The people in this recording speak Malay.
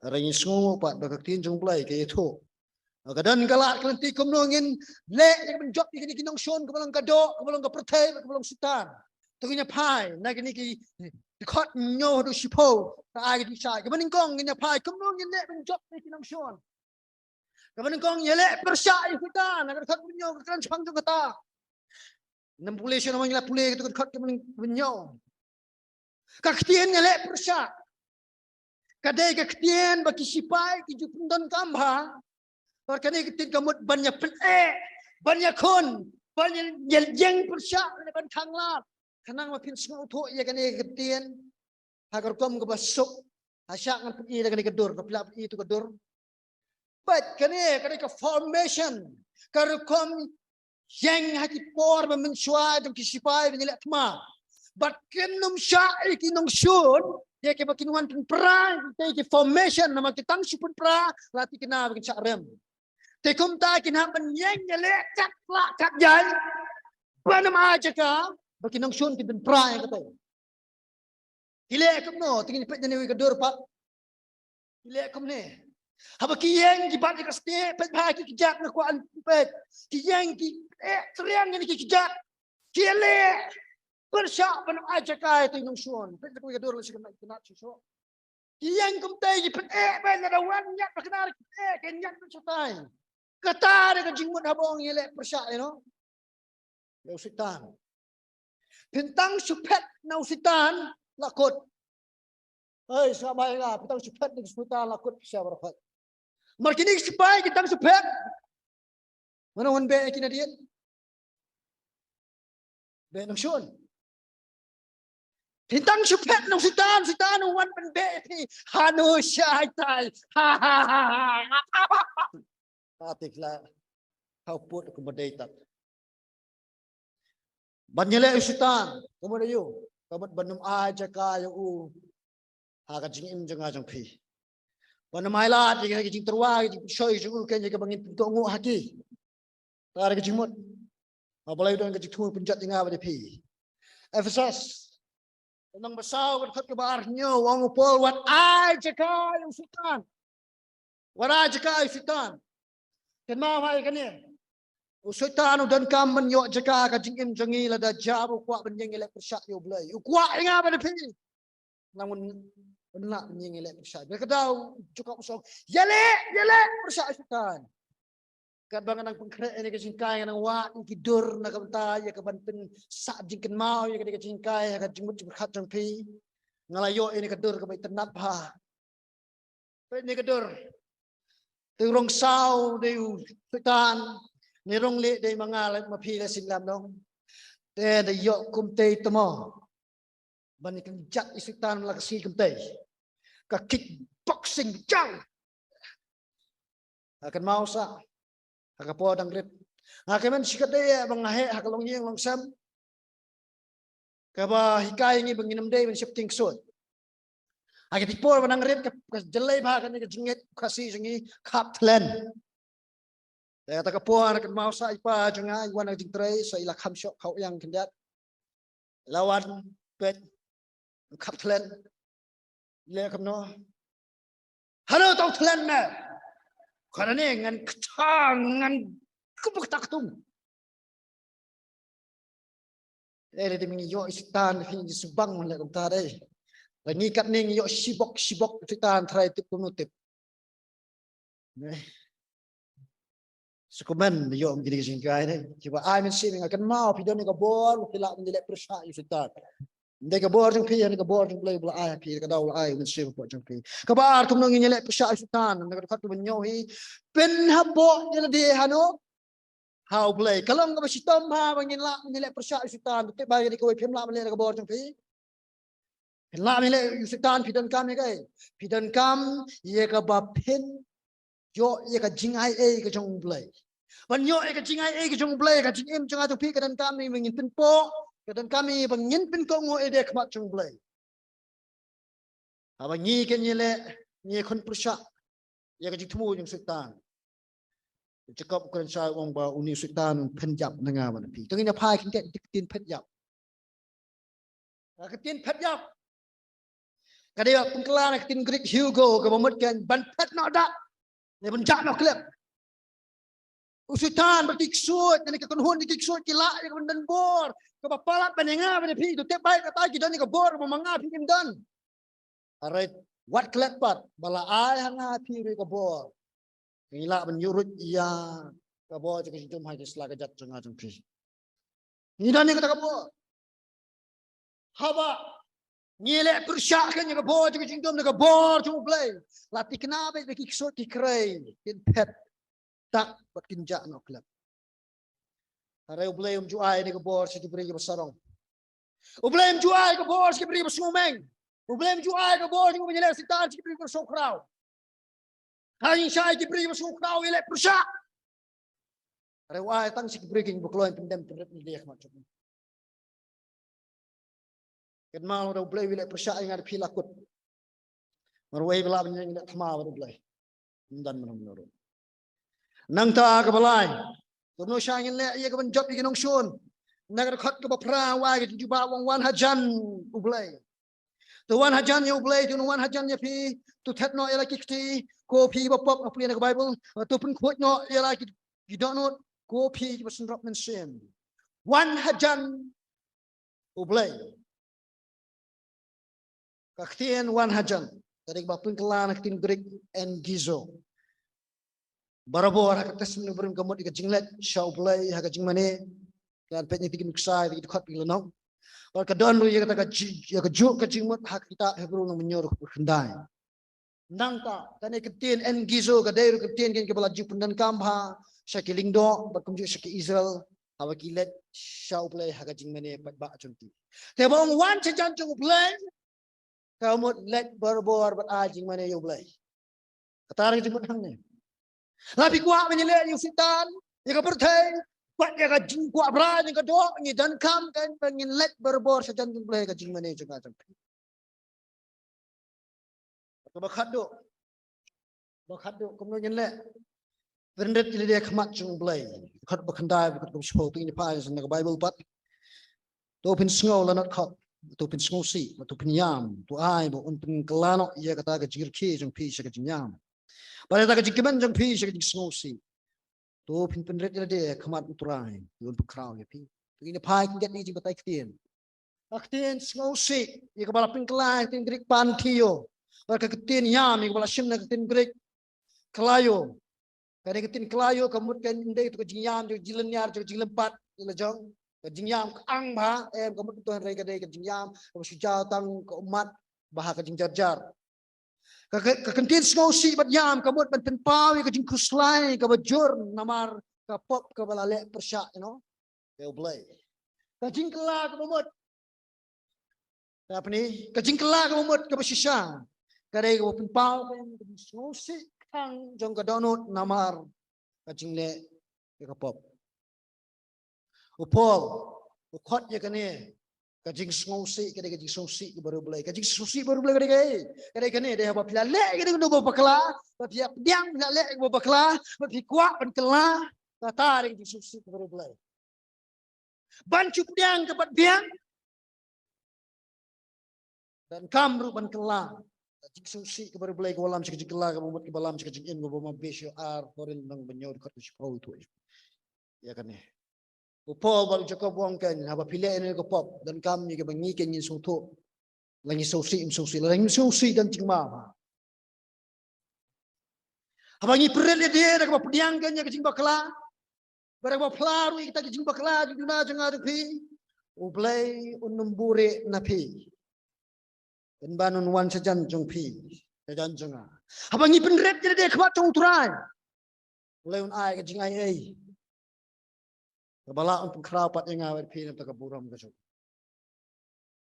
Rai semua pat baktin jong play ke itu. Kadan galak kelanti kumnongin le yang menjop di kini kinong shon kebalang kado kebalang kepertai kebalang sultan. Tuginya pai nak ini ki dikot nyo do sipo ai di sai kebaning kong nya pai kumnongin le menjop di kinong shon. Kebaning kong ye le persai sultan nak dikot nyo kan chang jong kata. Nam pulih shon namanya pulih itu dikot kebaning nyo. Kaktien ye le persai. Kadai kaktien bagi sipai ki jupundon kambha. Karena kita gamut banyak banyak kon, banyak jeng persyak ban kanglat. Kenang mapin semua tu ia kena ketien, agar kom ke basuk, asyak ngan pergi dengan kedur, kepilap itu kedur. But kena ke formation, kalau kom jeng hati por memensuai dan kisipai menyelak tema. But kenum syak kinung sun, dia ke bakinuan perang, dia ke formation nama kita tang supun perang, latih kena bakin syak rem. Tekum ta kinah menyeng nyelek cak lak cak jai. Banam aja ka. Bagi nang sun kita prai kata. Ilek kum no tingin pet jani kedur pat. Ilek kum ne. Haba kiyeng ki bat ka ste pet ba ki kijak na kuan pet. Kiyeng ki triang ni ki kijak. Kiyele. Bersyak banam aja ka itu nang sun. Pet ku kedur lu sikam nak susu. Kiyeng kum tai ki pet ben na wan nyak baknar kenyak tu sutai. Kata dengan jingmut habong yelek persyak ya usitan. Bintang supet na usitan lakut. Hei sabai lah bintang supet ni usitan lakut persyak berapa. Markini supaya kita supet. Mana wan be kina dia? Be nang sun. Bintang supet na usitan wan ben be ni hanu syaitai. Ha ha ha. Atiklah kau put kemudian tak. Banyaklah usitan kemudian you, kemudian banum aja kaya agak jingim jangan jangpi. Banum ailat jika jing terwah jing shoy jing kan jika bangin pintu ngu haki. Tak ada jingmut. Apalagi dengan jing tu penjat tinggal pada pi. Efesus. Tentang besar berkat kebarnya wang upol wat aja kaya usitan. Wat aja kaya usitan. Kenapa mai kan ni? Usutan dan kam menyok jaga kajingim jangi lada jabu kuat benjeng elek persyak yo belai. Kuat ingat pada pi. Namun benak benjeng elek persyak. Dia kedau cukup usong. Yale persyak usutan. Kat bangan nang pengkrek ni kejingkai nang wat kidur nak bentar ya ke banten sak jingken mau ya ke kejingkai ka jingmut berkat jang pi. Ngalayo ini kedur ke baik tenat bah. Pe ni kedur. Turong sao deu tekan ni rong le dei mangal ma phi la sin lam dong te de yo kum te tamo ban kan jat isitan la kasi kum te ka kick boxing jang akan mau sa ka po dang grip akan sikat de bang he ha kalong yeng long sam ka ba hikai ngi banginem de ben shifting sud agak tipor menang red ke jelai bahagian ke jingit kasih jengi kapten. Saya tak kepuan ke mau saya ipa jengai wan jing tray saya ilah kam syok kau yang kendat lawan pet kapten. Le kam no. Halo tau tlen na. Karena ni ngan ketang ngan kubuk tak tung. Ele de mingi yo istan fi subang le kam ta dei. Lagi kat ning yo sibok fitan try tip kunutip. Sekumen yo menjadi singkai ni. Cuba ai men sing akan mau pidon ni ka bor pilak menjadi persya fitan. Ndai ka bor jang pi ni ka bor jang play bla ai pi ka daw ai men sing po jang pi. Ka bar tum nang nyelek persya fitan nak ka tu menyohi pen habo jela di hano. How play kalau ngam sitom ha bangin la menjadi persya fitan te ba ni ko pem la men ka bor jang pi. Lah mile yusitan pidan kam ni kai. Pidan kam ye ka bapin yo ye ka jingai ke jong blai. Wan yo ye ka jingai ke jong blai ka jingim jong atu pi ka dan kam ni mengin pin po. Ka dan kami bangin pin ko ngo ede ka jong blai. Aba ngi ke ni le ni kon persya. Ye ka jitmu jong sultan. Jakob Clientstar wong ba uni sultan pen jap nanga ban pi. Tengin pai kin tin pen jap. Ka tin pen jap. Kadang pengkelan ketin Greek Hugo ke memutkan ban pet nak dak. Dia benjak nak klep. Usutan bertiksut dan kekenhun ditiksut kilak yang kemudian bor. Kepapalat penengah pada pi itu tep baik kata kita ni ke bor memangah pi dan. Alright, what klep pat bala ai hanga pi ke bor. Kilak menyurut ia ke bor jadi jom hai disla ke jat jengah jeng pi. Ni dan ni kata ke bor. Haba nyelek persyak kan ke bor jadi jom ke bor cuma play. Latih kenapa bertiksut dikrai kin pet. Tak buat kinjak nak kelab. Hari ublay juai ni ke bor si diberi ke besarong. Ublay juai ke bor si diberi besumeng. Ublay juai ke bor si menyelek sitar si diberi bersokrau. Hari saya diberi bersokrau elek persyak. Hari uai tang si diberi ke berkeluar pendem pendem ni dia macam ni. Kenal ada ublay elek persyak yang ada pilakut. Marwai bela penyeng elek thama ada ublay. Dan menurut. Nang ta ke balai. Tuno syangin le ia ke benjop di ginong syun. Nang khot ke bapra wa ke juba wong wan hajan ublay. Tu wan hajan ya ublay tu wan hajan ya pi tu thet no ela kikti ko pi bapop apli na Bible tu pun khot no ela ki don't know ko pi ki besun drop men sin. Wan hajan ublay. Kaktian wan hajan. Tadi bapun kelan kaktin Greek and Gizo. Barabo hak tes menurun kamut di kajinglet syau play hak kajing mane dan petnya tikin kusai tikin khot pilih nong. Kalau kedon lu ya kata kajuk kajing mut hak kita hebru nong menyuruh kendai. Nang ta tane ketin en gizo kadai ru ketin kin ke balaju pendan kamha syakiling do berkumju syaki Israel awak kilet syau play hak kajing mane pat ba conti. Te bong wan chajan chung play kamut let barbor bat ajing mane yo play. Katarang jemut hang ni. Tapi kuat menyelek yang sitan, yang kepertai, kuat yang kajing kuat berat, yang kedua, yang dan kam kan menyelek berbor sejan jumlah kajing mana juga sampai. Bakado kemudian menyelek, berindet dia kemat jumlah, kat berkendai, kat bersyukur tu ini pas nak Bible pat, tu pun sengau lanat kat, tu pun sengau si, tu pun yam, tu ai, tu pun kelanok ia kata kajing kiri jumpi sekajing yam. Pada tak kejikiman jang pi sekejap sengosi. Tu pin penret dia kemat uturai. Tu untuk kerau ya pi. Tu ini pai kinjat ni jing batai ketien. Ketien sengosi. Ia kepala pingkelai ketien Greek pantio. Pada ketien yam. Ia kepala simna ketien Greek kelayo. Kada ketien kelayo kemudian indai tu kejing yam. Tu jilen nyar. Tu kejing lempat. Ila jong. Kejing yam keang bah. Kemudian tuan rai kada kejing yam. Kemudian sujau tang ke umat. Bah kejing jar-jar. Kekentin sengosi bat yam kabut ban penpau ke jing kuslai ke bajur namar ke pop ke balalek persyak ke ublay ke jing kela ke momot apa ni ke jing kela ke momot ke besisya kadai ke penpau ke sengosi kang jong ke donut namar ke jing le ke pop upol ukot je kene kajing sengosi kadai kajing sengosi baru belai kajing sengosi baru belai kadai kene dia apa pila lek kadai kena bawa bakla dia diam pila lek bawa bakla tapi kuat ban kela kata kajing sengosi baru belai ban cup diang kepat diang dan kamru ban kela kajing sengosi baru belai kolam kajing kela ke balam kajing in bawa besyo ar koril nang benyor kat sepau tu ya kan Upol baru Jakob wongkan apa pilih ini ke pop dan kami ke bengikan yang suatu lagi sosi dan cingma apa ni perel dia dak apa pediangkan yang kecing bakla barang pelaru kita kecing bakla di dunia jengah pi ublay unumbure napi dan banun wan sejan jong pi sejan jengah apa ni penret dia kemat jong turai leun ai kecing ai Kebala untuk kerapat yang awet pin untuk keburam kesuk.